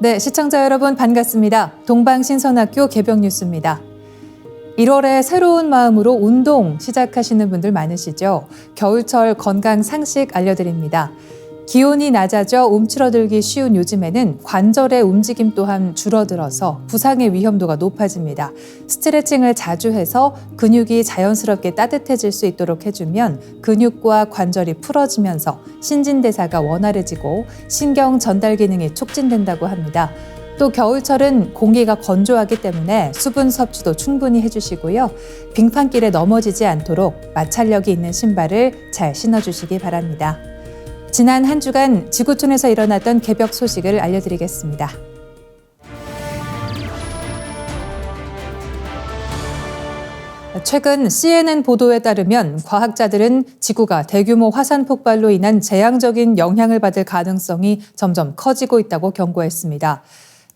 네, 시청자 여러분 반갑습니다. 동방신선학교 개병 뉴스입니다. 1월에 새로운 마음으로 운동 시작하시는 분들 많으시죠? 겨울철 건강 상식 알려드립니다. 기온이 낮아져 움츠러들기 쉬운 요즘에는 관절의 움직임 또한 줄어들어서 부상의 위험도가 높아집니다. 스트레칭을 자주 해서 근육이 자연스럽게 따뜻해질 수 있도록 해주면 근육과 관절이 풀어지면서 신진대사가 원활해지고 신경 전달 기능이 촉진된다고 합니다. 또 겨울철은 공기가 건조하기 때문에 수분 섭취도 충분히 해주시고요. 빙판길에 넘어지지 않도록 마찰력이 있는 신발을 잘 신어주시기 바랍니다. 지난 한 주간 지구촌에서 일어났던 개벽 소식을 알려드리겠습니다. 최근 CNN 보도에 따르면 과학자들은 지구가 대규모 화산 폭발로 인한 재앙적인 영향을 받을 가능성이 점점 커지고 있다고 경고했습니다.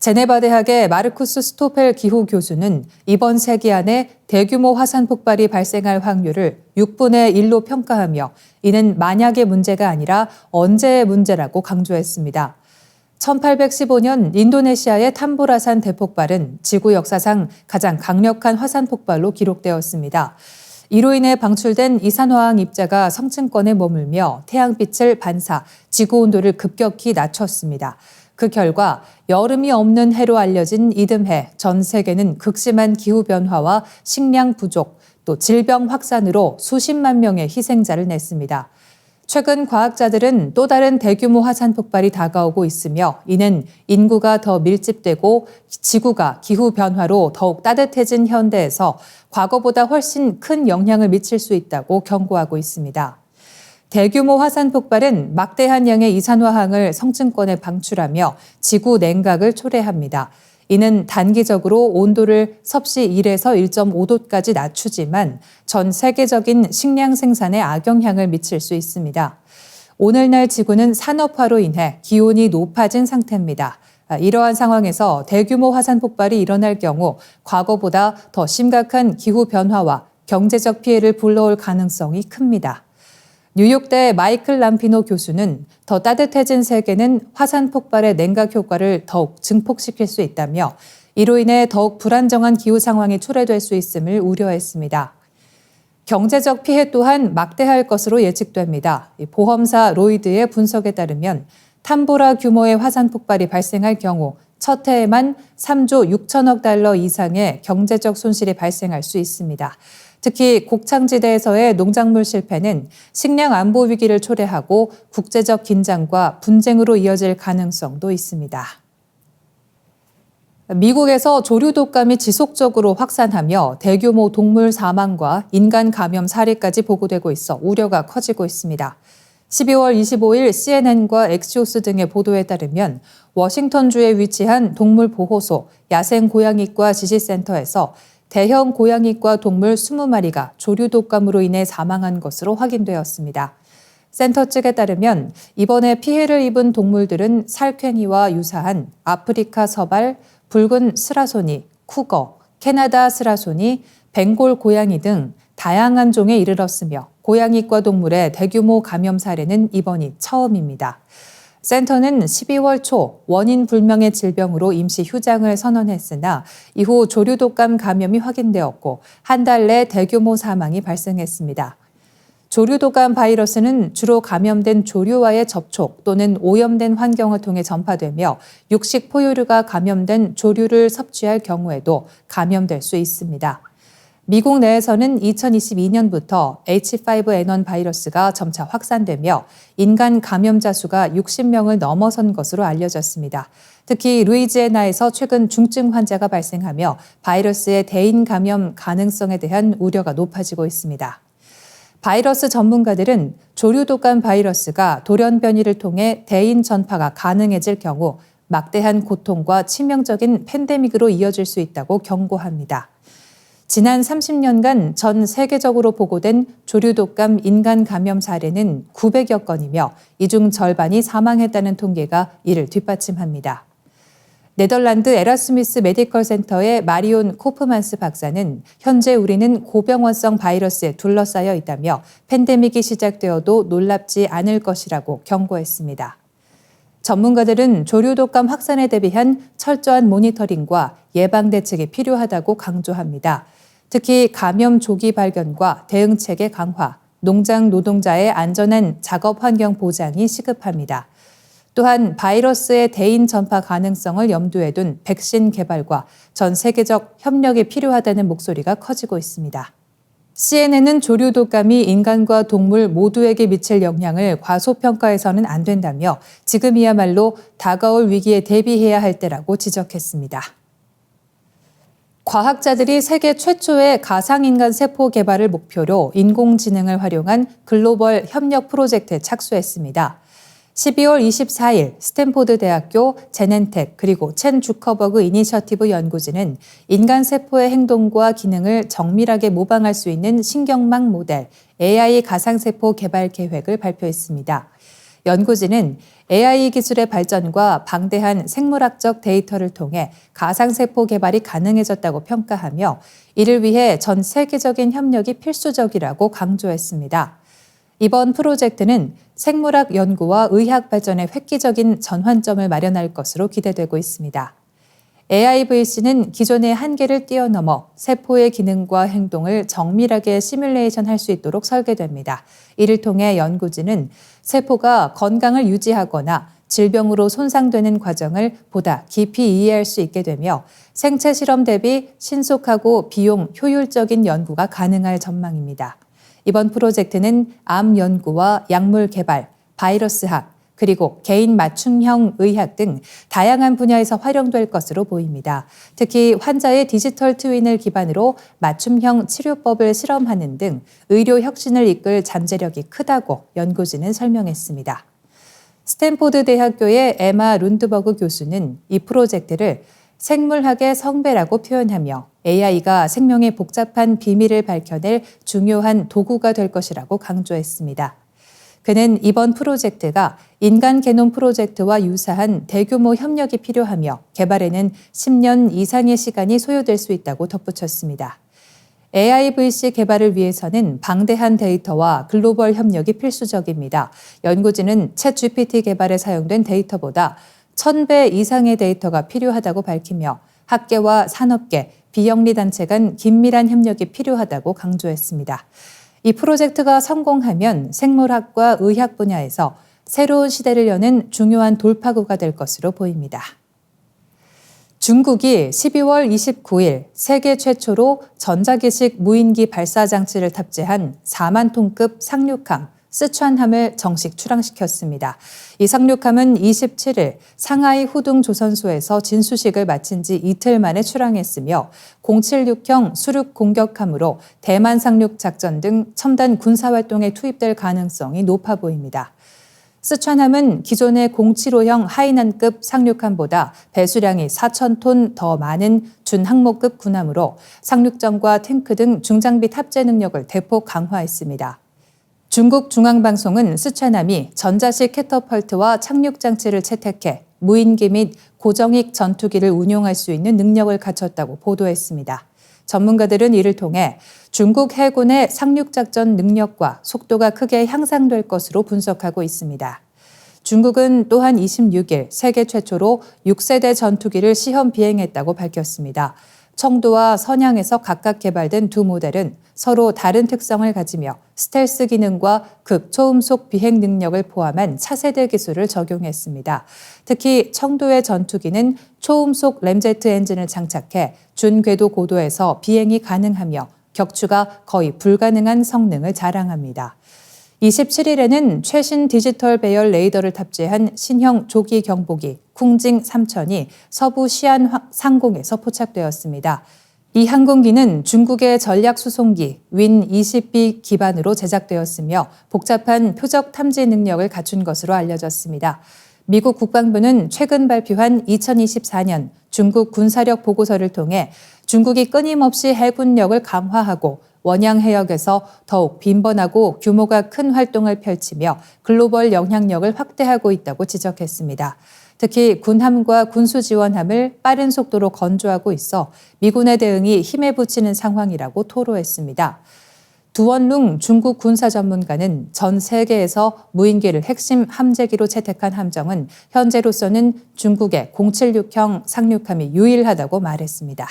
제네바 대학의 마르쿠스 스토펠 기후 교수는 이번 세기 안에 대규모 화산 폭발이 발생할 확률을 6분의 1로 평가하며 이는 만약의 문제가 아니라 언제의 문제라고 강조했습니다. 1815년 인도네시아의 탐보라산 대폭발은 지구 역사상 가장 강력한 화산 폭발로 기록되었습니다. 이로 인해 방출된 이산화황 입자가 성층권에 머물며 태양빛을 반사, 지구 온도를 급격히 낮췄습니다. 그 결과 여름이 없는 해로 알려진 이듬해 전 세계는 극심한 기후변화와 식량 부족, 또 질병 확산으로 수십만 명의 희생자를 냈습니다. 최근 과학자들은 또 다른 대규모 화산 폭발이 다가오고 있으며 이는 인구가 더 밀집되고 지구가 기후변화로 더욱 따뜻해진 현대에서 과거보다 훨씬 큰 영향을 미칠 수 있다고 경고하고 있습니다. 대규모 화산 폭발은 막대한 양의 이산화황을 성층권에 방출하며 지구 냉각을 초래합니다. 이는 단기적으로 온도를 섭씨 1에서 1.5도까지 낮추지만 전 세계적인 식량 생산에 악영향을 미칠 수 있습니다. 오늘날 지구는 산업화로 인해 기온이 높아진 상태입니다. 이러한 상황에서 대규모 화산 폭발이 일어날 경우 과거보다 더 심각한 기후 변화와 경제적 피해를 불러올 가능성이 큽니다. 뉴욕대 마이클 람피노 교수는 더 따뜻해진 세계는 화산 폭발의 냉각 효과를 더욱 증폭시킬 수 있다며 이로 인해 더욱 불안정한 기후 상황이 초래될 수 있음을 우려했습니다. 경제적 피해 또한 막대할 것으로 예측됩니다. 보험사 로이드의 분석에 따르면 탐보라 규모의 화산 폭발이 발생할 경우 첫 해에만 3조 6천억 달러 이상의 경제적 손실이 발생할 수 있습니다. 특히 곡창지대에서의 농작물 실패는 식량 안보 위기를 초래하고 국제적 긴장과 분쟁으로 이어질 가능성도 있습니다. 미국에서 조류 독감이 지속적으로 확산하며 대규모 동물 사망과 인간 감염 사례까지 보고되고 있어 우려가 커지고 있습니다. 12월 25일 CNN과 엑시오스 등의 보도에 따르면 워싱턴주에 위치한 동물보호소 야생고양이과 지시센터에서 대형 고양이과 동물 20마리가 조류 독감으로 인해 사망한 것으로 확인되었습니다. 센터 측에 따르면 이번에 피해를 입은 동물들은 살쾡이와 유사한 아프리카 서발, 붉은 스라소니, 쿠거, 캐나다 스라소니, 벵골 고양이 등 다양한 종에 이르렀으며 고양이과 동물의 대규모 감염 사례는 이번이 처음입니다. 센터는 12월 초 원인 불명의 질병으로 임시 휴장을 선언했으나 이후 조류 독감 감염이 확인되었고 한 달 내 대규모 사망이 발생했습니다. 조류 독감 바이러스는 주로 감염된 조류와의 접촉 또는 오염된 환경을 통해 전파되며 육식 포유류가 감염된 조류를 섭취할 경우에도 감염될 수 있습니다. 미국 내에서는 2022년부터 H5N1 바이러스가 점차 확산되며 인간 감염자 수가 60명을 넘어선 것으로 알려졌습니다. 특히 루이지애나에서 최근 중증 환자가 발생하며 바이러스의 대인 감염 가능성에 대한 우려가 높아지고 있습니다. 바이러스 전문가들은 조류 독감 바이러스가 돌연 변이를 통해 대인 전파가 가능해질 경우 막대한 고통과 치명적인 팬데믹으로 이어질 수 있다고 경고합니다. 지난 30년간 전 세계적으로 보고된 조류 독감 인간 감염 사례는 900여 건이며 이 중 절반이 사망했다는 통계가 이를 뒷받침합니다. 네덜란드 에라스미스 메디컬 센터의 마리온 코프만스 박사는 현재 우리는 고병원성 바이러스에 둘러싸여 있다며 팬데믹이 시작되어도 놀랍지 않을 것이라고 경고했습니다. 전문가들은 조류 독감 확산에 대비한 철저한 모니터링과 예방 대책이 필요하다고 강조합니다. 특히 감염 조기 발견과 대응체계 강화, 농장 노동자의 안전한 작업 환경 보장이 시급합니다. 또한 바이러스의 대인 전파 가능성을 염두에 둔 백신 개발과 전 세계적 협력이 필요하다는 목소리가 커지고 있습니다. CNN은 조류 독감이 인간과 동물 모두에게 미칠 영향을 과소평가해서는 안 된다며 지금이야말로 다가올 위기에 대비해야 할 때라고 지적했습니다. 과학자들이 세계 최초의 가상인간 세포 개발을 목표로 인공지능을 활용한 글로벌 협력 프로젝트에 착수했습니다. 12월 24일 스탠포드 대학교 제넨텍 그리고 첸 주커버그 이니셔티브 연구진은 인간 세포의 행동과 기능을 정밀하게 모방할 수 있는 신경망 모델 AI 가상세포 개발 계획을 발표했습니다. 연구진은 AI 기술의 발전과 방대한 생물학적 데이터를 통해 가상세포 개발이 가능해졌다고 평가하며 이를 위해 전 세계적인 협력이 필수적이라고 강조했습니다. 이번 프로젝트는 생물학 연구와 의학 발전에 획기적인 전환점을 마련할 것으로 기대되고 있습니다. AIVC는 기존의 한계를 뛰어넘어 세포의 기능과 행동을 정밀하게 시뮬레이션할 수 있도록 설계됩니다. 이를 통해 연구진은 세포가 건강을 유지하거나 질병으로 손상되는 과정을 보다 깊이 이해할 수 있게 되며 생체 실험 대비 신속하고 비용 효율적인 연구가 가능할 전망입니다. 이번 프로젝트는 암 연구와 약물 개발, 바이러스학, 그리고 개인 맞춤형 의학 등 다양한 분야에서 활용될 것으로 보입니다. 특히 환자의 디지털 트윈을 기반으로 맞춤형 치료법을 실험하는 등 의료 혁신을 이끌 잠재력이 크다고 연구진은 설명했습니다. 스탠포드 대학교의 에마 룬드버그 교수는 이 프로젝트를 생물학의 성배라고 표현하며 AI가 생명의 복잡한 비밀을 밝혀낼 중요한 도구가 될 것이라고 강조했습니다. 그는 이번 프로젝트가 인간 게놈 프로젝트와 유사한 대규모 협력이 필요하며 개발에는 10년 이상의 시간이 소요될 수 있다고 덧붙였습니다. AIVC 개발을 위해서는 방대한 데이터와 글로벌 협력이 필수적입니다. 연구진은 챗GPT 개발에 사용된 데이터보다 1000배 이상의 데이터가 필요하다고 밝히며 학계와 산업계, 비영리 단체 간 긴밀한 협력이 필요하다고 강조했습니다. 이 프로젝트가 성공하면 생물학과 의학 분야에서 새로운 시대를 여는 중요한 돌파구가 될 것으로 보입니다. 중국이 12월 29일 세계 최초로 전자기식 무인기 발사 장치를 탑재한 4만 톤급 상륙함 쓰촨함을 정식 출항시켰습니다. 이 상륙함은 27일 상하이 후둥 조선소에서 진수식을 마친 지 이틀 만에 출항했으며 076형 수륙 공격함으로 대만 상륙 작전 등 첨단 군사활동에 투입될 가능성이 높아 보입니다. 쓰촨함은 기존의 075형 하이난급 상륙함보다 배수량이 4,000톤 더 많은 준항모급 군함으로 상륙정과 탱크 등 중장비 탑재 능력을 대폭 강화했습니다. 중국 중앙방송은 쓰촨함이 전자식 캐터펄트와 착륙장치를 채택해 무인기 및 고정익 전투기를 운용할 수 있는 능력을 갖췄다고 보도했습니다. 전문가들은 이를 통해 중국 해군의 상륙작전 능력과 속도가 크게 향상될 것으로 분석하고 있습니다. 중국은 또한 26일 세계 최초로 6세대 전투기를 시험 비행했다고 밝혔습니다. 청두와 선양에서 각각 개발된 두 모델은 서로 다른 특성을 가지며 스텔스 기능과 극초음속 비행 능력을 포함한 차세대 기술을 적용했습니다. 특히 청두의 전투기는 초음속 램제트 엔진을 장착해 준궤도 고도에서 비행이 가능하며 격추가 거의 불가능한 성능을 자랑합니다. 27일에는 최신 디지털 배열 레이더를 탑재한 신형 조기 경보기 쿵징 3000이 서부 시안 상공에서 포착되었습니다. 이 항공기는 중국의 전략 수송기 윈-20B 기반으로 제작되었으며 복잡한 표적 탐지 능력을 갖춘 것으로 알려졌습니다. 미국 국방부는 최근 발표한 2024년 중국 군사력 보고서를 통해 중국이 끊임없이 해군력을 강화하고 원양 해역에서 더욱 빈번하고 규모가 큰 활동을 펼치며 글로벌 영향력을 확대하고 있다고 지적했습니다. 특히 군함과 군수지원함을 빠른 속도로 건조하고 있어 미군의 대응이 힘에 부치는 상황이라고 토로했습니다. 두원룽 중국 군사 전문가는 전 세계에서 무인기를 핵심 함재기로 채택한 함정은 현재로서는 중국의 076형 상륙함이 유일하다고 말했습니다.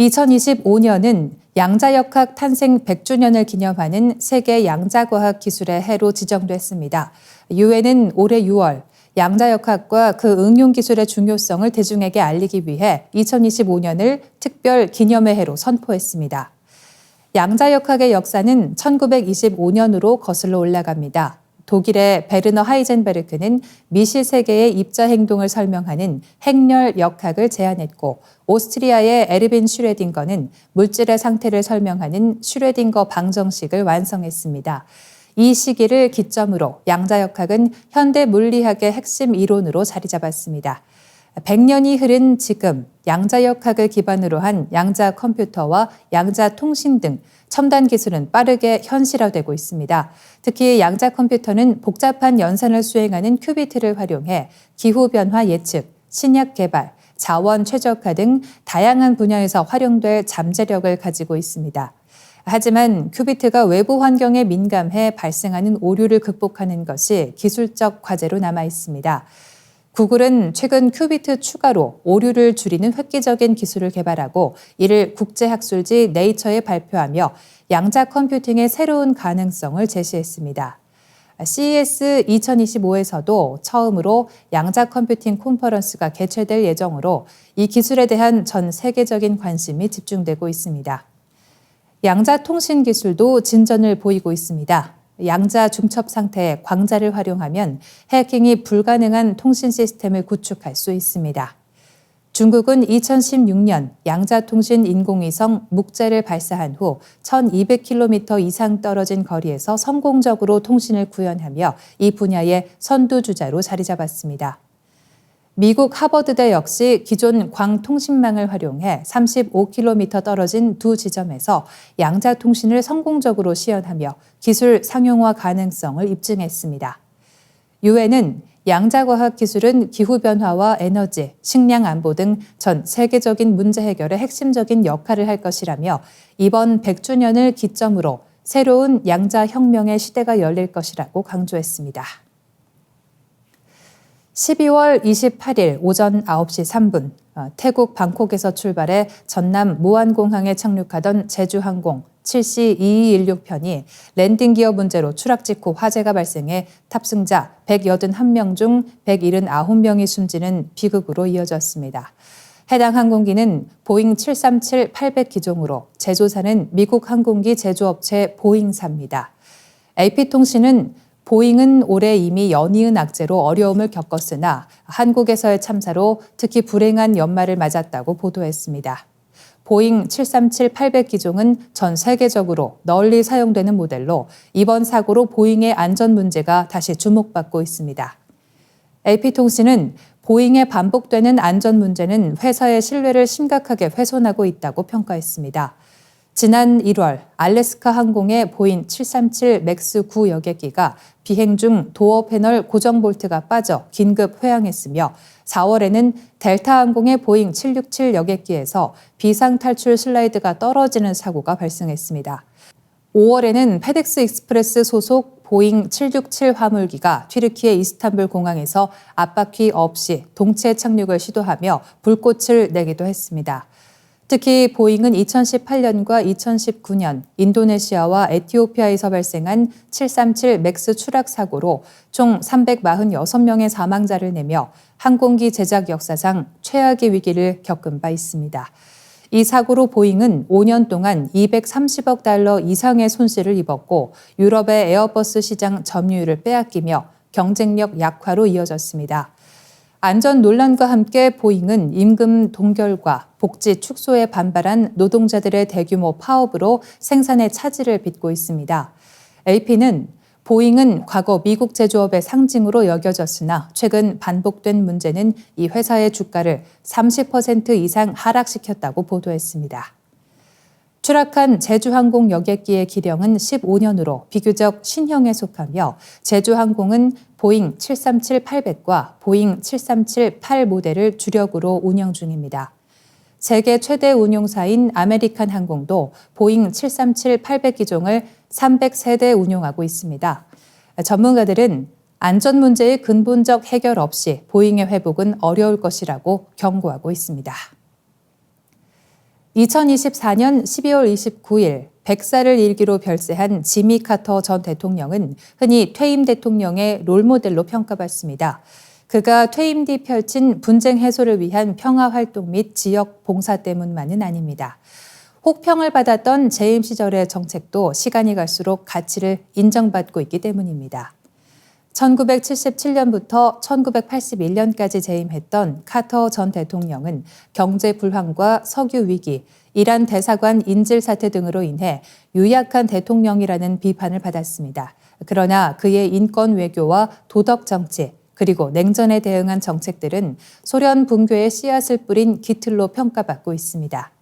2025년은 양자역학 탄생 100주년을 기념하는 세계 양자과학 기술의 해로 지정됐습니다. 유엔은 올해 6월 양자역학과 그 응용 기술의 중요성을 대중에게 알리기 위해 2025년을 특별 기념의 해로 선포했습니다. 양자역학의 역사는 1925년으로 거슬러 올라갑니다. 독일의 베르너 하이젠베르크는 미시 세계의 입자 행동을 설명하는 행렬 역학을 제안했고, 오스트리아의 에르빈 슈레딩거는 물질의 상태를 설명하는 슈레딩거 방정식을 완성했습니다. 이 시기를 기점으로 양자역학은 현대 물리학의 핵심 이론으로 자리 잡았습니다. 100년이 흐른 지금 양자역학을 기반으로 한 양자 컴퓨터와 양자 통신 등 첨단 기술은 빠르게 현실화되고 있습니다. 특히 양자 컴퓨터는 복잡한 연산을 수행하는 큐비트를 활용해 기후변화 예측, 신약 개발, 자원 최적화 등 다양한 분야에서 활용될 잠재력을 가지고 있습니다. 하지만 큐비트가 외부 환경에 민감해 발생하는 오류를 극복하는 것이 기술적 과제로 남아 있습니다. 구글은 최근 큐비트 추가로 오류를 줄이는 획기적인 기술을 개발하고 이를 국제학술지 네이처에 발표하며 양자 컴퓨팅의 새로운 가능성을 제시했습니다. CES 2025에서도 처음으로 양자 컴퓨팅 컨퍼런스가 개최될 예정으로 이 기술에 대한 전 세계적인 관심이 집중되고 있습니다. 양자 통신 기술도 진전을 보이고 있습니다. 양자 중첩 상태의 광자를 활용하면 해킹이 불가능한 통신 시스템을 구축할 수 있습니다. 중국은 2016년 양자통신 인공위성 묵제를 발사한 후 1200km 이상 떨어진 거리에서 성공적으로 통신을 구현하며 이 분야의 선두주자로 자리 잡았습니다. 미국 하버드대 역시 기존 광통신망을 활용해 35km 떨어진 두 지점에서 양자통신을 성공적으로 시연하며 기술 상용화 가능성을 입증했습니다. 유엔은 양자과학 기술은 기후변화와 에너지, 식량 안보 등 전 세계적인 문제 해결에 핵심적인 역할을 할 것이라며 이번 100주년을 기점으로 새로운 양자혁명의 시대가 열릴 것이라고 강조했습니다. 12월 28일 오전 9시 3분 태국 방콕에서 출발해 전남 무안공항에 착륙하던 제주항공 7C2216편이 랜딩 기어 문제로 추락 직후 화재가 발생해 탑승자 181명 중 179명이 숨지는 비극으로 이어졌습니다. 해당 항공기는 보잉 737-800 기종으로 제조사는 미국 항공기 제조업체 보잉사입니다. AP통신은 보잉은 올해 이미 연이은 악재로 어려움을 겪었으나 한국에서의 참사로 특히 불행한 연말을 맞았다고 보도했습니다. 보잉 737-800 기종은 전 세계적으로 널리 사용되는 모델로 이번 사고로 보잉의 안전 문제가 다시 주목받고 있습니다. AP통신은 보잉의 반복되는 안전 문제는 회사의 신뢰를 심각하게 훼손하고 있다고 평가했습니다. 지난 1월 알래스카 항공의 보잉 737 맥스 9 여객기가 비행 중 도어 패널 고정 볼트가 빠져 긴급 회항했으며 4월에는 델타 항공의 보잉 767 여객기에서 비상 탈출 슬라이드가 떨어지는 사고가 발생했습니다. 5월에는 페덱스 익스프레스 소속 보잉 767 화물기가 튀르키예 이스탄불 공항에서 앞바퀴 없이 동체 착륙을 시도하며 불꽃을 내기도 했습니다. 특히 보잉은 2018년과 2019년 인도네시아와 에티오피아에서 발생한 737 맥스 추락 사고로 총 346명의 사망자를 내며 항공기 제작 역사상 최악의 위기를 겪은 바 있습니다. 이 사고로 보잉은 5년 동안 230억 달러 이상의 손실을 입었고 유럽의 에어버스 시장 점유율을 빼앗기며 경쟁력 약화로 이어졌습니다. 안전 논란과 함께 보잉은 임금 동결과 복지 축소에 반발한 노동자들의 대규모 파업으로 생산의 차질을 빚고 있습니다. AP는 보잉은 과거 미국 제조업의 상징으로 여겨졌으나 최근 반복된 문제는 이 회사의 주가를 30% 이상 하락시켰다고 보도했습니다. 추락한 제주항공 여객기의 기령은 15년으로 비교적 신형에 속하며 제주항공은 보잉 737-800과 보잉 737-8 모델을 주력으로 운영 중입니다. 세계 최대 운용사인 아메리칸 항공도 보잉 737-800기종을 300세대 운용하고 있습니다. 전문가들은 안전 문제의 근본적 해결 없이 보잉의 회복은 어려울 것이라고 경고하고 있습니다. 2024년 12월 29일 100살을 일기로 별세한 지미 카터 전 대통령은 흔히 퇴임 대통령의 롤모델로 평가받습니다. 그가 퇴임 뒤 펼친 분쟁 해소를 위한 평화 활동 및 지역 봉사 때문만은 아닙니다. 혹평을 받았던 재임 시절의 정책도 시간이 갈수록 가치를 인정받고 있기 때문입니다. 1977년부터 1981년까지 재임했던 카터 전 대통령은 경제 불황과 석유 위기, 이란 대사관 인질 사태 등으로 인해 유약한 대통령이라는 비판을 받았습니다. 그러나 그의 인권 외교와 도덕 정치, 그리고 냉전에 대응한 정책들은 소련 붕괴의 씨앗을 뿌린 깃틀로 평가받고 있습니다.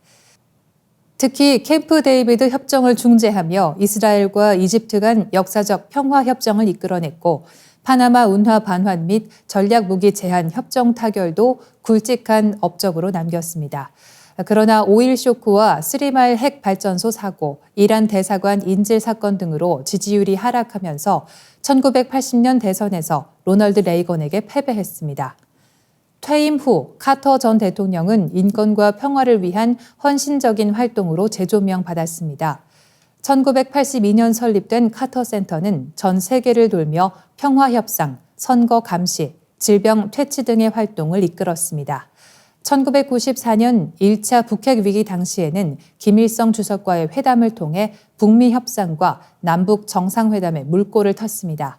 특히 캠프 데이비드 협정을 중재하며 이스라엘과 이집트 간 역사적 평화 협정을 이끌어냈고 파나마 운하 반환 및 전략 무기 제한 협정 타결도 굵직한 업적으로 남겼습니다. 그러나 오일 쇼크와 쓰리마일 핵 발전소 사고, 이란 대사관 인질 사건 등으로 지지율이 하락하면서 1980년 대선에서 로널드 레이건에게 패배했습니다. 퇴임 후 카터 전 대통령은 인권과 평화를 위한 헌신적인 활동으로 재조명받았습니다. 1982년 설립된 카터 센터는 전 세계를 돌며 평화 협상, 선거 감시, 질병 퇴치 등의 활동을 이끌었습니다. 1994년 1차 북핵 위기 당시에는 김일성 주석과의 회담을 통해 북미 협상과 남북 정상회담의 물꼬를 텄습니다.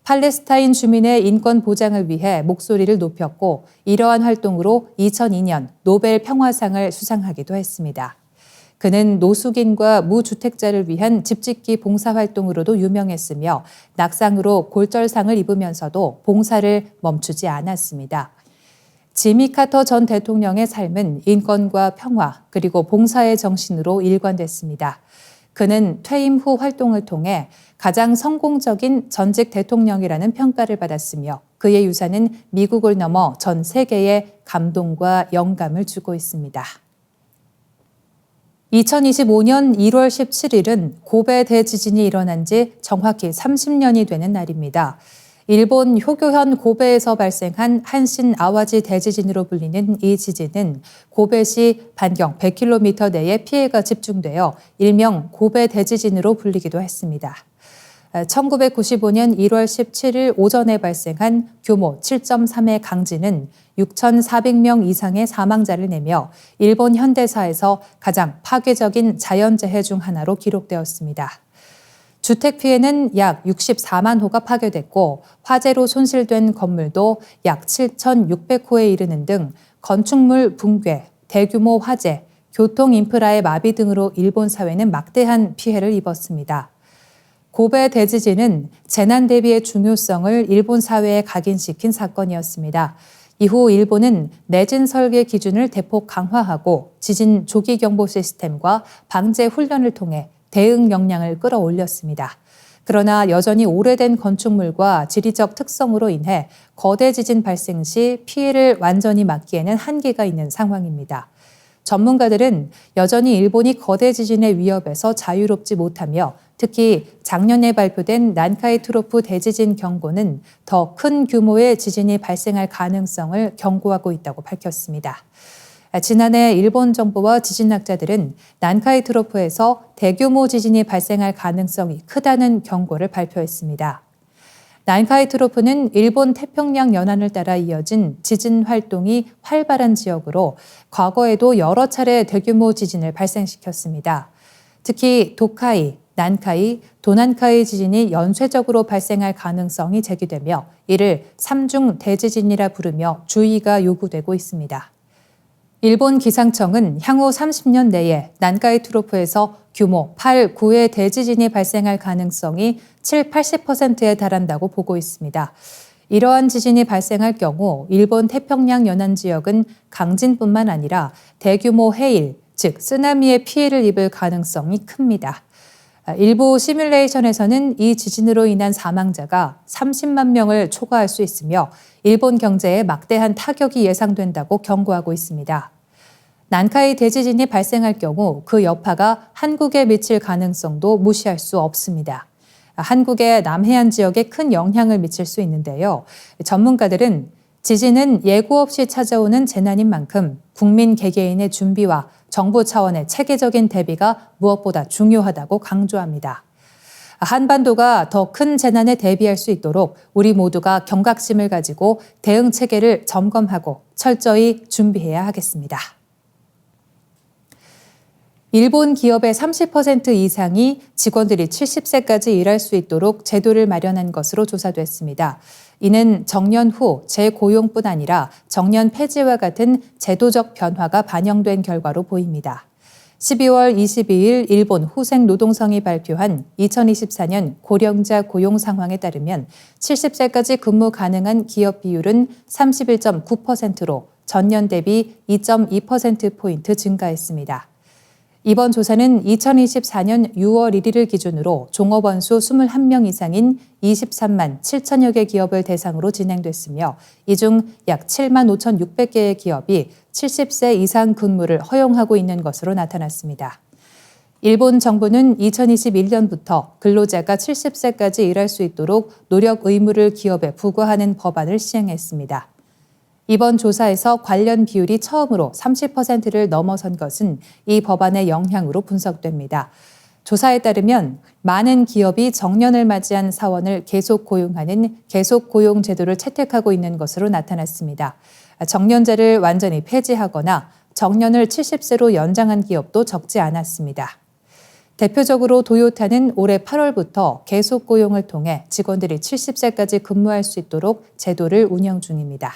팔레스타인 주민의 인권 보장을 위해 목소리를 높였고 이러한 활동으로 2002년 노벨 평화상을 수상하기도 했습니다. 그는 노숙인과 무주택자를 위한 집짓기 봉사활동으로도 유명했으며 낙상으로 골절상을 입으면서도 봉사를 멈추지 않았습니다. 지미 카터 전 대통령의 삶은 인권과 평화 그리고 봉사의 정신으로 일관됐습니다. 그는 퇴임 후 활동을 통해 가장 성공적인 전직 대통령이라는 평가를 받았으며 그의 유산은 미국을 넘어 전 세계에 감동과 영감을 주고 있습니다. 2025년 1월 17일은 고베 대지진이 일어난 지 정확히 30년이 되는 날입니다. 일본 효교현 고베에서 발생한 한신 아와지 대지진으로 불리는 이 지진은 고베시 반경 100km 내에 피해가 집중되어 일명 고베 대지진으로 불리기도 했습니다. 1995년 1월 17일 오전에 발생한 규모 7.3의 강진은 6,400명 이상의 사망자를 내며 일본 현대사에서 가장 파괴적인 자연재해 중 하나로 기록되었습니다. 주택 피해는 약 64만 호가 파괴됐고 화재로 손실된 건물도 약 7,600호에 이르는 등 건축물 붕괴, 대규모 화재, 교통 인프라의 마비 등으로 일본 사회는 막대한 피해를 입었습니다. 고베 대지진은 재난 대비의 중요성을 일본 사회에 각인시킨 사건이었습니다. 이후 일본은 내진 설계 기준을 대폭 강화하고 지진 조기 경보 시스템과 방제 훈련을 통해 대응 역량을 끌어올렸습니다. 그러나 여전히 오래된 건축물과 지리적 특성으로 인해 거대 지진 발생 시 피해를 완전히 막기에는 한계가 있는 상황입니다. 전문가들은 여전히 일본이 거대 지진의 위협에서 자유롭지 못하며 특히 작년에 발표된 난카이 트로프 대지진 경고는 더 큰 규모의 지진이 발생할 가능성을 경고하고 있다고 밝혔습니다. 지난해 일본 정부와 지진학자들은 난카이 트로프에서 대규모 지진이 발생할 가능성이 크다는 경고를 발표했습니다. 난카이 트로프는 일본 태평양 연안을 따라 이어진 지진 활동이 활발한 지역으로 과거에도 여러 차례 대규모 지진을 발생시켰습니다. 특히 도카이, 난카이, 도난카이 지진이 연쇄적으로 발생할 가능성이 제기되며 이를 3중 대지진이라 부르며 주의가 요구되고 있습니다. 일본 기상청은 향후 30년 내에 난카이 트로프에서 규모 8, 9의 대지진이 발생할 가능성이 7, 80%에 달한다고 보고 있습니다. 이러한 지진이 발생할 경우 일본 태평양 연안 지역은 강진뿐만 아니라 대규모 해일, 즉 쓰나미의 피해를 입을 가능성이 큽니다. 일부 시뮬레이션에서는 이 지진으로 인한 사망자가 30만 명을 초과할 수 있으며 일본 경제에 막대한 타격이 예상된다고 경고하고 있습니다. 난카이 대지진이 발생할 경우 그 여파가 한국에 미칠 가능성도 무시할 수 없습니다. 한국의 남해안 지역에 큰 영향을 미칠 수 있는데요. 전문가들은 지진은 예고 없이 찾아오는 재난인 만큼 국민 개개인의 준비와 정부 차원의 체계적인 대비가 무엇보다 중요하다고 강조합니다. 한반도가 더 큰 재난에 대비할 수 있도록 우리 모두가 경각심을 가지고 대응 체계를 점검하고 철저히 준비해야 하겠습니다. 일본 기업의 30% 이상이 직원들이 70세까지 일할 수 있도록 제도를 마련한 것으로 조사됐습니다. 이는 정년 후 재고용뿐 아니라 정년 폐지와 같은 제도적 변화가 반영된 결과로 보입니다. 12월 22일 일본 후생노동성이 발표한 2024년 고령자 고용 상황에 따르면 70세까지 근무 가능한 기업 비율은 31.9%로 전년 대비 2.2%포인트 증가했습니다. 이번 조사는 2024년 6월 1일을 기준으로 종업원 수 21명 이상인 23만 7천여 개 기업을 대상으로 진행됐으며 이 중 약 7만 5,600개의 기업이 70세 이상 근무를 허용하고 있는 것으로 나타났습니다. 일본 정부는 2021년부터 근로자가 70세까지 일할 수 있도록 노력 의무를 기업에 부과하는 법안을 시행했습니다. 이번 조사에서 관련 비율이 처음으로 30%를 넘어선 것은 이 법안의 영향으로 분석됩니다. 조사에 따르면 많은 기업이 정년을 맞이한 사원을 계속 고용하는 계속 고용 제도를 채택하고 있는 것으로 나타났습니다. 정년제를 완전히 폐지하거나 정년을 70세로 연장한 기업도 적지 않았습니다. 대표적으로 도요타는 올해 8월부터 계속 고용을 통해 직원들이 70세까지 근무할 수 있도록 제도를 운영 중입니다.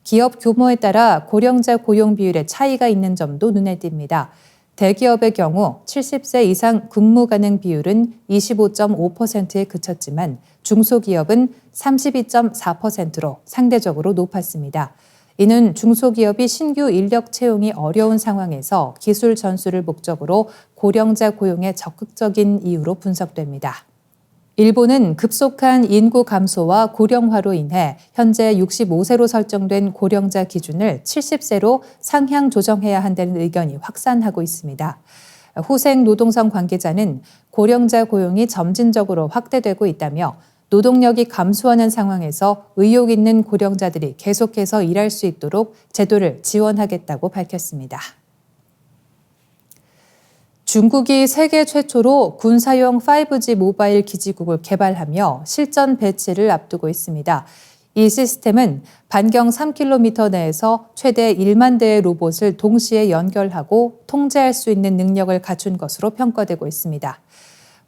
기업 규모에 따라 고령자 고용 비율의 차이가 있는 점도 눈에 띕니다. 대기업의 경우 70세 이상 근무 가능 비율은 25.5%에 그쳤지만 중소기업은 32.4%로 상대적으로 높았습니다. 이는 중소기업이 신규 인력 채용이 어려운 상황에서 기술 전수를 목적으로 고령자 고용에 적극적인 이유로 분석됩니다. 일본은 급속한 인구 감소와 고령화로 인해 현재 65세로 설정된 고령자 기준을 70세로 상향 조정해야 한다는 의견이 확산하고 있습니다. 후생 노동성 관계자는 고령자 고용이 점진적으로 확대되고 있다며 노동력이 감소하는 상황에서 의욕 있는 고령자들이 계속해서 일할 수 있도록 제도를 지원하겠다고 밝혔습니다. 중국이 세계 최초로 군사용 5G 모바일 기지국을 개발하며 실전 배치를 앞두고 있습니다. 이 시스템은 반경 3km 내에서 최대 1만 대의 로봇을 동시에 연결하고 통제할 수 있는 능력을 갖춘 것으로 평가되고 있습니다.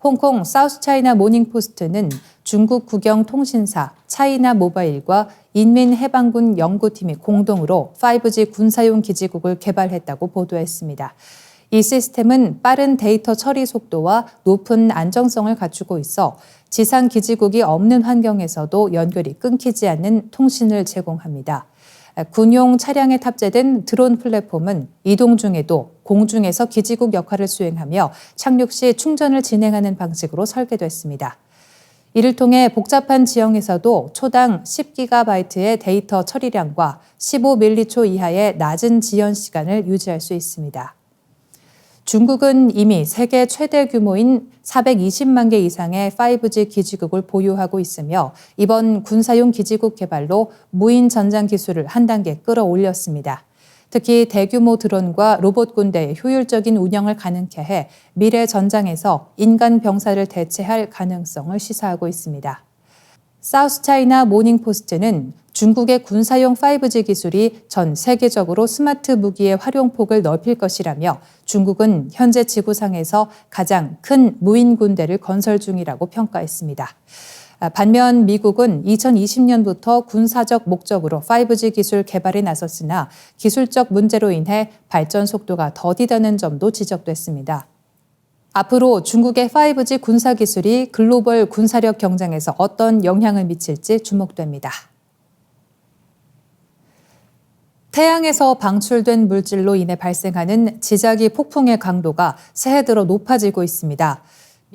홍콩 사우스차이나 모닝포스트는 중국 국영 통신사 차이나 모바일과 인민해방군 연구팀이 공동으로 5G 군사용 기지국을 개발했다고 보도했습니다. 이 시스템은 빠른 데이터 처리 속도와 높은 안정성을 갖추고 있어 지상 기지국이 없는 환경에서도 연결이 끊기지 않는 통신을 제공합니다. 군용 차량에 탑재된 드론 플랫폼은 이동 중에도 공중에서 기지국 역할을 수행하며 착륙 시 충전을 진행하는 방식으로 설계됐습니다. 이를 통해 복잡한 지형에서도 초당 10GB의 데이터 처리량과 15ms 이하의 낮은 지연 시간을 유지할 수 있습니다. 중국은 이미 세계 최대 규모인 420만 개 이상의 5G 기지국을 보유하고 있으며 이번 군사용 기지국 개발로 무인 전장 기술을 한 단계 끌어올렸습니다. 특히 대규모 드론과 로봇 군대의 효율적인 운영을 가능케 해 미래 전장에서 인간 병사를 대체할 가능성을 시사하고 있습니다. 사우스차이나 모닝포스트는 중국의 군사용 5G 기술이 전 세계적으로 스마트 무기의 활용폭을 넓힐 것이라며 중국은 현재 지구상에서 가장 큰 무인 군대를 건설 중이라고 평가했습니다. 반면 미국은 2020년부터 군사적 목적으로 5G 기술 개발에 나섰으나 기술적 문제로 인해 발전 속도가 더디다는 점도 지적됐습니다. 앞으로 중국의 5G 군사 기술이 글로벌 군사력 경쟁에서 어떤 영향을 미칠지 주목됩니다. 태양에서 방출된 물질로 인해 발생하는 지자기 폭풍의 강도가 새해 들어 높아지고 있습니다.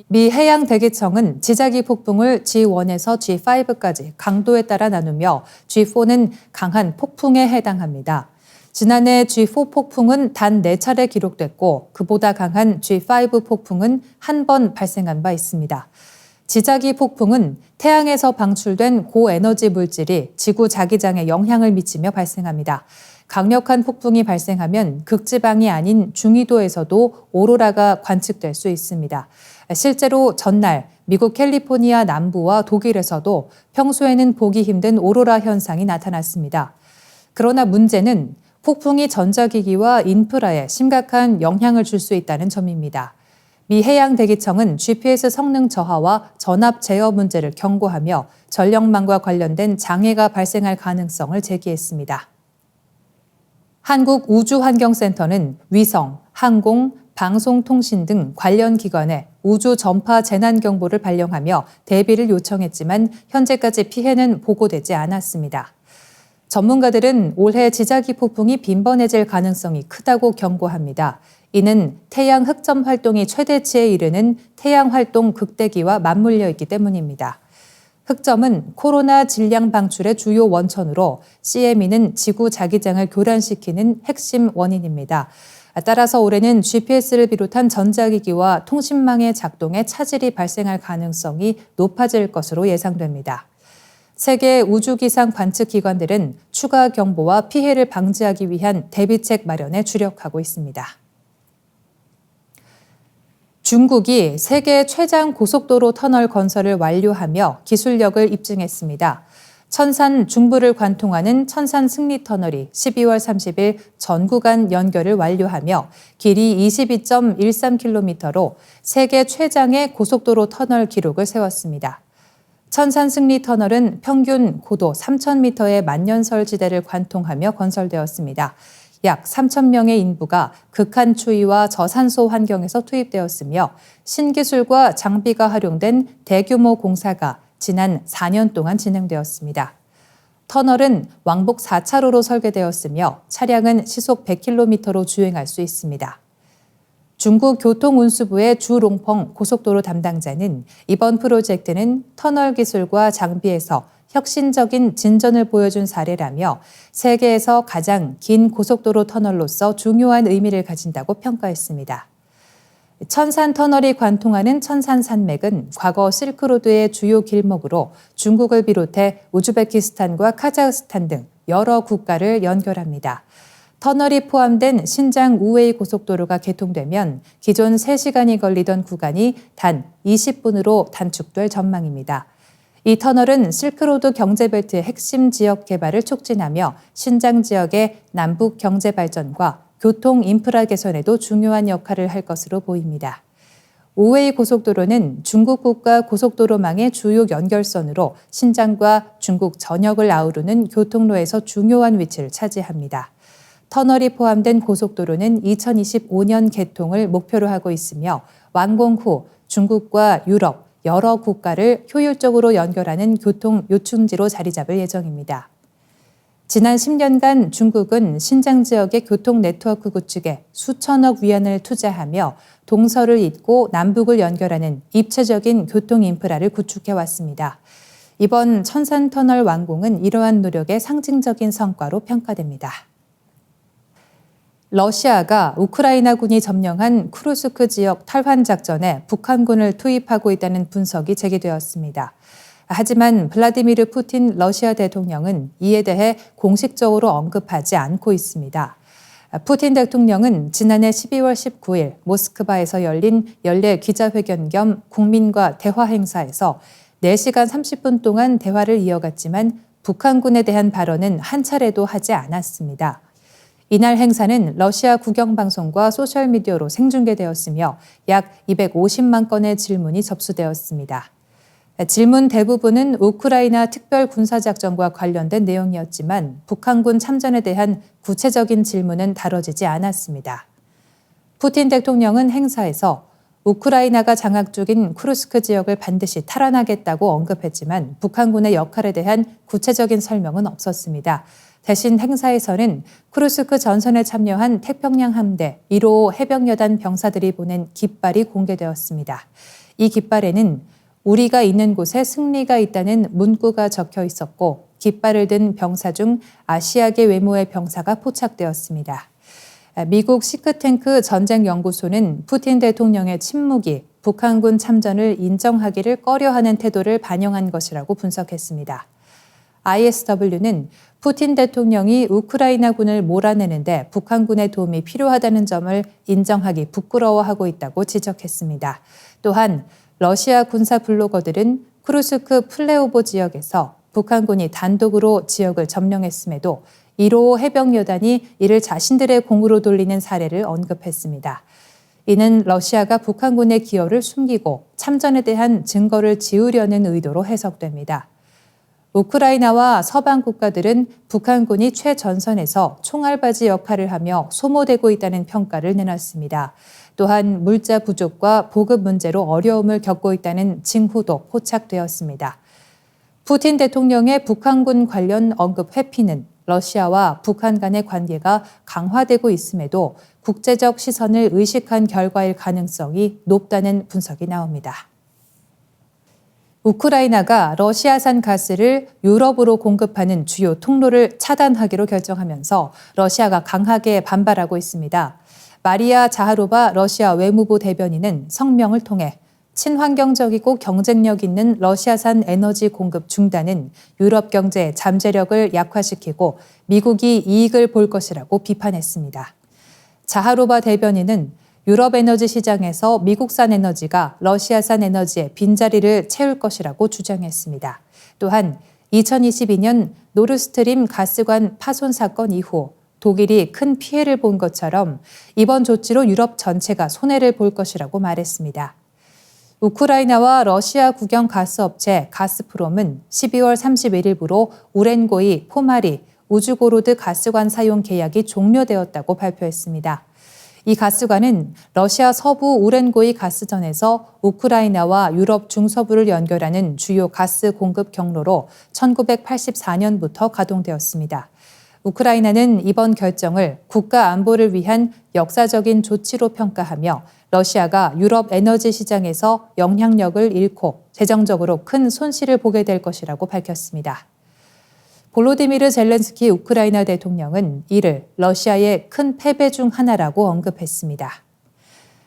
미 해양대기청은 지자기 폭풍을 G1에서 G5까지 강도에 따라 나누며 G4는 강한 폭풍에 해당합니다. 지난해 G4 폭풍은 단 4차례 기록됐고 그보다 강한 G5 폭풍은 한 번 발생한 바 있습니다. 지자기 폭풍은 태양에서 방출된 고에너지 물질이 지구 자기장에 영향을 미치며 발생합니다. 강력한 폭풍이 발생하면 극지방이 아닌 중위도에서도 오로라가 관측될 수 있습니다. 실제로 전날 미국 캘리포니아 남부와 독일에서도 평소에는 보기 힘든 오로라 현상이 나타났습니다. 그러나 문제는 폭풍이 전자기기와 인프라에 심각한 영향을 줄 수 있다는 점입니다. 미 해양대기청은 GPS 성능 저하와 전압 제어 문제를 경고하며 전력망과 관련된 장애가 발생할 가능성을 제기했습니다. 한국우주환경센터는 위성, 항공, 방송통신 등 관련 기관에 우주 전파 재난 경보를 발령하며 대비를 요청했지만 현재까지 피해는 보고되지 않았습니다. 전문가들은 올해 지자기 폭풍이 빈번해질 가능성이 크다고 경고합니다. 이는 태양 흑점 활동이 최대치에 이르는 태양 활동 극대기와 맞물려 있기 때문입니다. 흑점은 코로나 질량 방출의 주요 원천으로 CME는 지구 자기장을 교란시키는 핵심 원인입니다. 따라서 올해는 GPS를 비롯한 전자기기와 통신망의 작동에 차질이 발생할 가능성이 높아질 것으로 예상됩니다. 세계 우주기상 관측기관들은 추가 경보와 피해를 방지하기 위한 대비책 마련에 주력하고 있습니다. 중국이 세계 최장 고속도로 터널 건설을 완료하며 기술력을 입증했습니다. 천산 중부를 관통하는 천산 승리터널이 12월 30일 전 구간 연결을 완료하며 길이 22.13km로 세계 최장의 고속도로 터널 기록을 세웠습니다. 천산 승리터널은 평균 고도 3,000m의 만년설지대를 관통하며 건설되었습니다. 약 3,000명의 인부가 극한 추위와 저산소 환경에서 투입되었으며 신기술과 장비가 활용된 대규모 공사가 지난 4년 동안 진행되었습니다. 터널은 왕복 4차로로 설계되었으며 차량은 시속 100km로 주행할 수 있습니다. 중국 교통운수부의 주롱펑 고속도로 담당자는 이번 프로젝트는 터널 기술과 장비에서 혁신적인 진전을 보여준 사례라며 세계에서 가장 긴 고속도로 터널로서 중요한 의미를 가진다고 평가했습니다. 천산 터널이 관통하는 천산 산맥은 과거 실크로드의 주요 길목으로 중국을 비롯해 우즈베키스탄과 카자흐스탄 등 여러 국가를 연결합니다. 터널이 포함된 신장 우웨이 고속도로가 개통되면 기존 3시간이 걸리던 구간이 단 20분으로 단축될 전망입니다. 이 터널은 실크로드 경제벨트의 핵심 지역 개발을 촉진하며 신장 지역의 남북 경제 발전과 교통 인프라 개선에도 중요한 역할을 할 것으로 보입니다. 우웨이 고속도로는 중국 국가 고속도로망의 주요 연결선으로 신장과 중국 전역을 아우르는 교통로에서 중요한 위치를 차지합니다. 터널이 포함된 고속도로는 2025년 개통을 목표로 하고 있으며 완공 후 중국과 유럽, 여러 국가를 효율적으로 연결하는 교통 요충지로 자리 잡을 예정입니다. 지난 10년간 중국은 신장 지역의 교통 네트워크 구축에 수천억 위안을 투자하며 동서를 잇고 남북을 연결하는 입체적인 교통 인프라를 구축해왔습니다. 이번 천산터널 완공은 이러한 노력의 상징적인 성과로 평가됩니다. 러시아가 우크라이나군이 점령한 쿠르스크 지역 탈환 작전에 북한군을 투입하고 있다는 분석이 제기되었습니다. 하지만 블라디미르 푸틴 러시아 대통령은 이에 대해 공식적으로 언급하지 않고 있습니다. 푸틴 대통령은 지난해 12월 19일 모스크바에서 열린 연례 기자회견 겸 국민과 대화 행사에서 4시간 30분 동안 대화를 이어갔지만 북한군에 대한 발언은 한 차례도 하지 않았습니다. 이날 행사는 러시아 국영방송과 소셜미디어로 생중계되었으며 약 250만 건의 질문이 접수되었습니다. 질문 대부분은 우크라이나 특별군사작전과 관련된 내용이었지만 북한군 참전에 대한 구체적인 질문은 다뤄지지 않았습니다. 푸틴 대통령은 행사에서 우크라이나가 장악 중인 쿠르스크 지역을 반드시 탈환하겠다고 언급했지만 북한군의 역할에 대한 구체적인 설명은 없었습니다. 대신 행사에서는 쿠르스크 전선에 참여한 태평양 함대 1호 해병여단 병사들이 보낸 깃발이 공개되었습니다. 이 깃발에는 우리가 있는 곳에 승리가 있다는 문구가 적혀 있었고 깃발을 든 병사 중 아시아계 외모의 병사가 포착되었습니다. 미국 싱크탱크 전쟁연구소는 푸틴 대통령의 침묵이 북한군 참전을 인정하기를 꺼려하는 태도를 반영한 것이라고 분석했습니다. ISW는 푸틴 대통령이 우크라이나군을 몰아내는데 북한군의 도움이 필요하다는 점을 인정하기 부끄러워하고 있다고 지적했습니다. 또한 러시아 군사 블로거들은 쿠르스크 플레오보 지역에서 북한군이 단독으로 지역을 점령했음에도 1호 해병여단이 이를 자신들의 공으로 돌리는 사례를 언급했습니다. 이는 러시아가 북한군의 기여를 숨기고 참전에 대한 증거를 지우려는 의도로 해석됩니다. 우크라이나와 서방 국가들은 북한군이 최전선에서 총알바지 역할을 하며 소모되고 있다는 평가를 내놨습니다. 또한 물자 부족과 보급 문제로 어려움을 겪고 있다는 징후도 포착되었습니다. 푸틴 대통령의 북한군 관련 언급 회피는 러시아와 북한 간의 관계가 강화되고 있음에도 국제적 시선을 의식한 결과일 가능성이 높다는 분석이 나옵니다. 우크라이나가 러시아산 가스를 유럽으로 공급하는 주요 통로를 차단하기로 결정하면서 러시아가 강하게 반발하고 있습니다. 마리아 자하로바 러시아 외무부 대변인은 성명을 통해 친환경적이고 경쟁력 있는 러시아산 에너지 공급 중단은 유럽 경제의 잠재력을 약화시키고 미국이 이익을 볼 것이라고 비판했습니다. 자하로바 대변인은 유럽 에너지 시장에서 미국산 에너지가 러시아산 에너지의 빈자리를 채울 것이라고 주장했습니다. 또한 2022년 노르스트림 가스관 파손 사건 이후 독일이 큰 피해를 본 것처럼 이번 조치로 유럽 전체가 손해를 볼 것이라고 말했습니다. 우크라이나와 러시아 국영 가스업체 가스프롬은 12월 31일부로 우렌고이, 포마리, 우즈고로드 가스관 사용 계약이 종료되었다고 발표했습니다. 이 가스관은 러시아 서부 우렌고이 가스전에서 우크라이나와 유럽 중서부를 연결하는 주요 가스 공급 경로로 1984년부터 가동되었습니다. 우크라이나는 이번 결정을 국가 안보를 위한 역사적인 조치로 평가하며 러시아가 유럽 에너지 시장에서 영향력을 잃고 재정적으로 큰 손실을 보게 될 것이라고 밝혔습니다. 볼로디미르 젤렌스키 우크라이나 대통령은 이를 러시아의 큰 패배 중 하나라고 언급했습니다.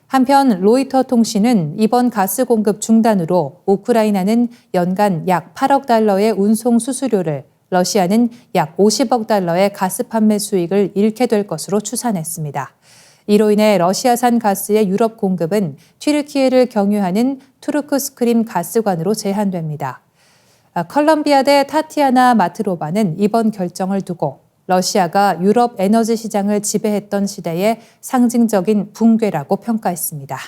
한편 로이터 통신은 이번 가스 공급 중단으로 우크라이나는 연간 약 8억 달러의 운송 수수료를, 러시아는 약 50억 달러의 가스 판매 수익을 잃게 될 것으로 추산했습니다. 이로 인해 러시아산 가스의 유럽 공급은 튀르키예를 경유하는 투르크스크림 가스관으로 제한됩니다. 컬럼비아대 타티아나 마트로바는 이번 결정을 두고 러시아가 유럽 에너지 시장을 지배했던 시대의 상징적인 붕괴라고 평가했습니다.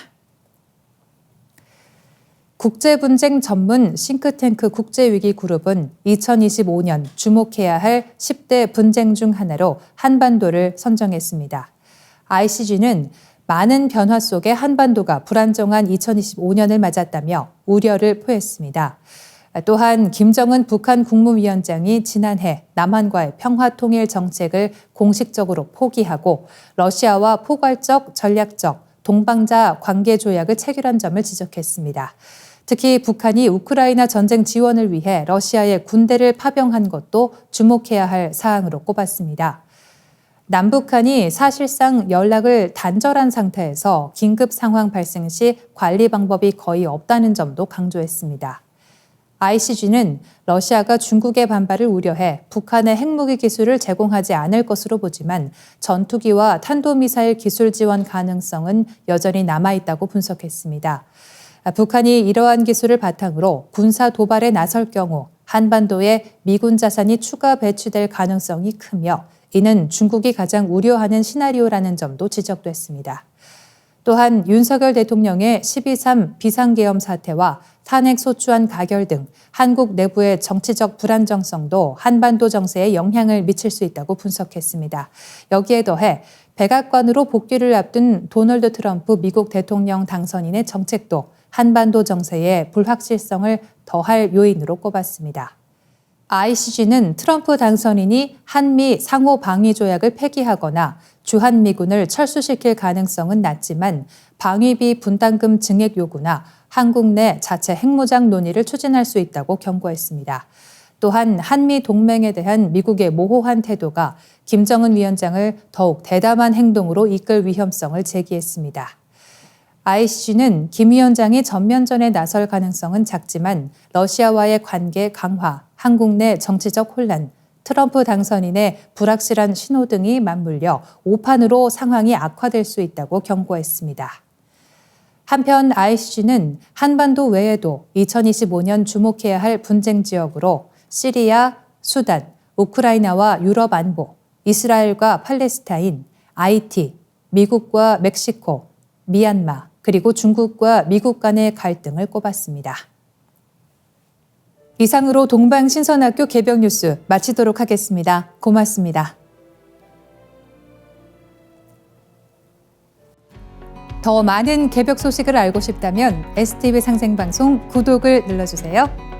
국제분쟁 전문 싱크탱크 국제위기그룹은 2025년 주목해야 할 10대 분쟁 중 하나로 한반도를 선정했습니다. ICG는 많은 변화 속에 한반도가 불안정한 2025년을 맞았다며 우려를 표했습니다. 또한 김정은 북한 국무위원장이 지난해 남한과의 평화통일 정책을 공식적으로 포기하고 러시아와 포괄적, 전략적, 동반자 관계 조약을 체결한 점을 지적했습니다. 특히 북한이 우크라이나 전쟁 지원을 위해 러시아에 군대를 파병한 것도 주목해야 할 사항으로 꼽았습니다. 남북한이 사실상 연락을 단절한 상태에서 긴급 상황 발생 시 관리 방법이 거의 없다는 점도 강조했습니다. ICG는 러시아가 중국의 반발을 우려해 북한의 핵무기 기술을 제공하지 않을 것으로 보지만 전투기와 탄도미사일 기술 지원 가능성은 여전히 남아있다고 분석했습니다. 북한이 이러한 기술을 바탕으로 군사 도발에 나설 경우 한반도에 미군 자산이 추가 배치될 가능성이 크며 이는 중국이 가장 우려하는 시나리오라는 점도 지적됐습니다. 또한 윤석열 대통령의 12.3 비상계엄 사태와 탄핵 소추안 가결 등 한국 내부의 정치적 불안정성도 한반도 정세에 영향을 미칠 수 있다고 분석했습니다. 여기에 더해 백악관으로 복귀를 앞둔 도널드 트럼프 미국 대통령 당선인의 정책도 한반도 정세의 불확실성을 더할 요인으로 꼽았습니다. ICG는 트럼프 당선인이 한미 상호 방위 조약을 폐기하거나 주한미군을 철수시킬 가능성은 낮지만 방위비 분담금 증액 요구나 한국 내 자체 핵무장 논의를 추진할 수 있다고 경고했습니다. 또한 한미 동맹에 대한 미국의 모호한 태도가 김정은 위원장을 더욱 대담한 행동으로 이끌 위험성을 제기했습니다. ICG는 김 위원장이 전면전에 나설 가능성은 작지만 러시아와의 관계 강화, 한국 내 정치적 혼란, 트럼프 당선인의 불확실한 신호 등이 맞물려 오판으로 상황이 악화될 수 있다고 경고했습니다. 한편 ICG는 한반도 외에도 2025년 주목해야 할 분쟁 지역으로 시리아, 수단, 우크라이나와 유럽 안보, 이스라엘과 팔레스타인, IT, 미국과 멕시코, 미얀마, 그리고 중국과 미국 간의 갈등을 꼽았습니다. 이상으로 동방신선학교 개병 뉴스 마치도록 하겠습니다. 고맙습니다. 더 많은 개벽 소식을 알고 싶다면 STV 상생방송 구독을 눌러주세요.